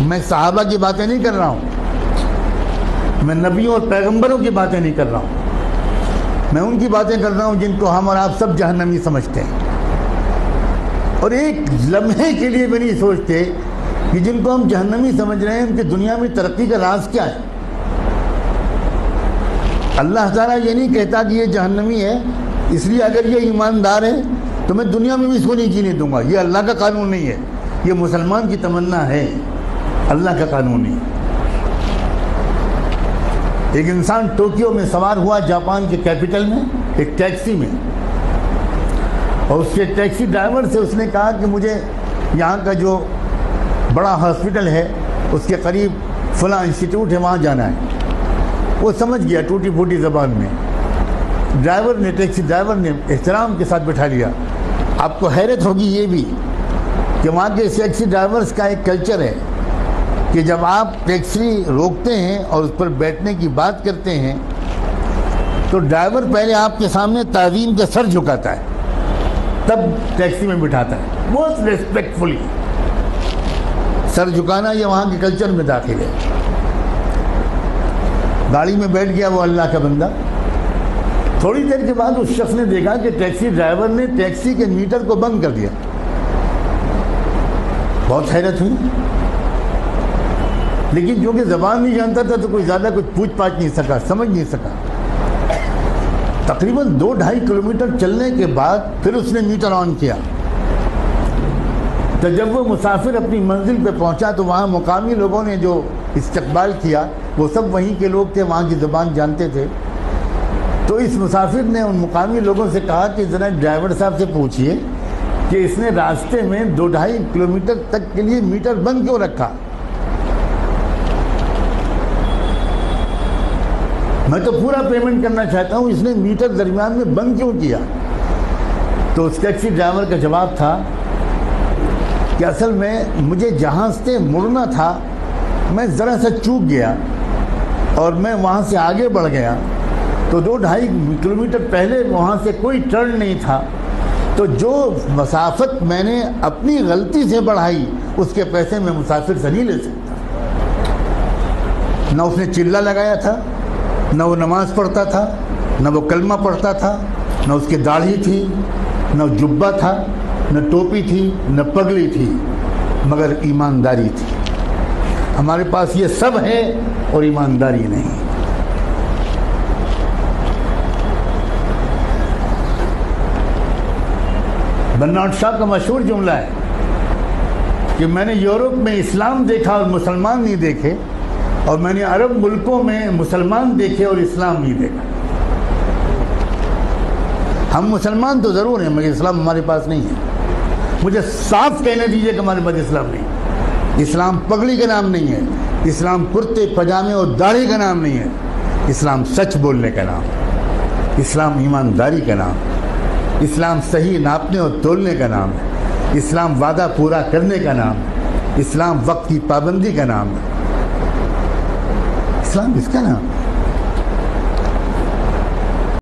میں صحابہ کی باتیں نہیں کر رہا ہوں، میں نبیوں اور پیغمبروں کی باتیں نہیں کر رہا ہوں، میں ان کی باتیں کر رہا ہوں جن کو ہم اور آپ سب جہنمی سمجھتے ہیں، اور ایک لمحے کے لیے بھی نہیں سوچتے کہ جن کو ہم جہنمی سمجھ رہے ہیں ان کی دنیا میں ترقی کا راز کیا ہے۔ اللہ تعالیٰ یہ نہیں کہتا کہ یہ جہنمی ہے اس لیے اگر یہ ایماندار ہے تو میں دنیا میں بھی اس کو نہیں جینے دوں گا، یہ اللہ کا قانون نہیں ہے، یہ مسلمان کی تمنا ہے، اللہ کا قانون نہیں۔ ایک انسان ٹوکیو میں سوار ہوا جاپان کے کیپٹل میں ایک ٹیکسی میں، اور اس کے ٹیکسی ڈرائیور سے اس نے کہا کہ مجھے یہاں کا جو بڑا ہاسپٹل ہے اس کے قریب فلاں انسٹیٹیوٹ ہے وہاں جانا ہے۔ وہ سمجھ گیا ٹوٹی پھوٹی زبان میں، ٹیکسی ڈرائیور نے احترام کے ساتھ بٹھا لیا۔ آپ کو حیرت ہوگی یہ بھی کہ وہاں کے ٹیکسی ڈرائیورز کا ایک کلچر ہے کہ جب آپ ٹیکسی روکتے ہیں اور اس پر بیٹھنے کی بات کرتے ہیں تو ڈرائیور پہلے آپ کے سامنے تعظیم کا سر جھکاتا ہے، تب ٹیکسی میں بٹھاتا ہے، بہت ریسپیکٹفلی۔ سر جھکانا یہ وہاں کے کلچر میں داخل ہے۔ گاڑی میں بیٹھ گیا وہ اللہ کا بندہ، تھوڑی دیر کے بعد اس شخص نے دیکھا کہ ٹیکسی ڈرائیور نے ٹیکسی کے میٹر کو بند کر دیا۔ بہت حیرت ہوئی، لیکن جو کہ زبان نہیں جانتا تھا تو کوئی زیادہ کچھ پوچھ پاچھ نہیں سکا، سمجھ نہیں سکا۔ تقریباً 2-2.5 کلومیٹر چلنے کے بعد پھر اس نے میٹر آن کیا، تو جب وہ مسافر اپنی منزل پہ پہنچا تو وہاں مقامی لوگوں نے جو استقبال کیا وہ سب وہیں کے لوگ تھے، وہاں کی زبان جانتے تھے۔ تو اس مسافر نے ان مقامی لوگوں سے کہا کہ ذرا ڈرائیور صاحب سے پوچھئے کہ اس نے راستے میں 2-2.5 کلومیٹر تک کے لیے میٹر بند کیوں رکھا؟ میں تو پورا پیمنٹ کرنا چاہتا ہوں، اس نے میٹر درمیان میں بند کیوں کیا؟ تو اس ٹیکسی ڈرائیور کا جواب تھا کہ اصل میں مجھے جہاں سے مڑنا تھا میں ذرا سا چوک گیا اور میں وہاں سے آگے بڑھ گیا، تو 2-2.5 کلومیٹر پہلے وہاں سے کوئی ٹرن نہیں تھا، تو جو مسافت میں نے اپنی غلطی سے بڑھائی اس کے پیسے میں مسافر سے نہیں لے سکتا۔ نہ اس نے چلہ لگایا تھا، نہ وہ نماز پڑھتا تھا، نہ وہ کلمہ پڑھتا تھا، نہ اس کی داڑھی تھی، نہ جبہ تھا، نہ ٹوپی تھی، نہ پگڑی تھی، مگر ایمانداری تھی۔ ہمارے پاس یہ سب ہے اور ایمانداری نہیں۔ برنارڈ شاہ کا مشہور جملہ ہے کہ میں نے یورپ میں اسلام دیکھا اور مسلمان نہیں دیکھے، اور میں نے عرب ملکوں میں مسلمان دیکھے اور اسلام نہیں دیکھا۔ ہم مسلمان تو ضرور ہیں مگر اسلام ہمارے پاس نہیں ہے۔ مجھے صاف کہنے دیجئے کہ ہمارے پاس اسلام نہیں۔ اسلام پگڑی کا نام نہیں ہے، اسلام کرتے پجامے اور داڑھی کا نام نہیں ہے، اسلام سچ بولنے کا نام، اسلام ایمانداری کا نام، اسلام صحیح ناپنے اور تولنے کا نام ہے، اسلام وعدہ پورا کرنے کا نام ہے، اسلام وقت کی پابندی کا نام ہے، اسلام اس کا نام ہے۔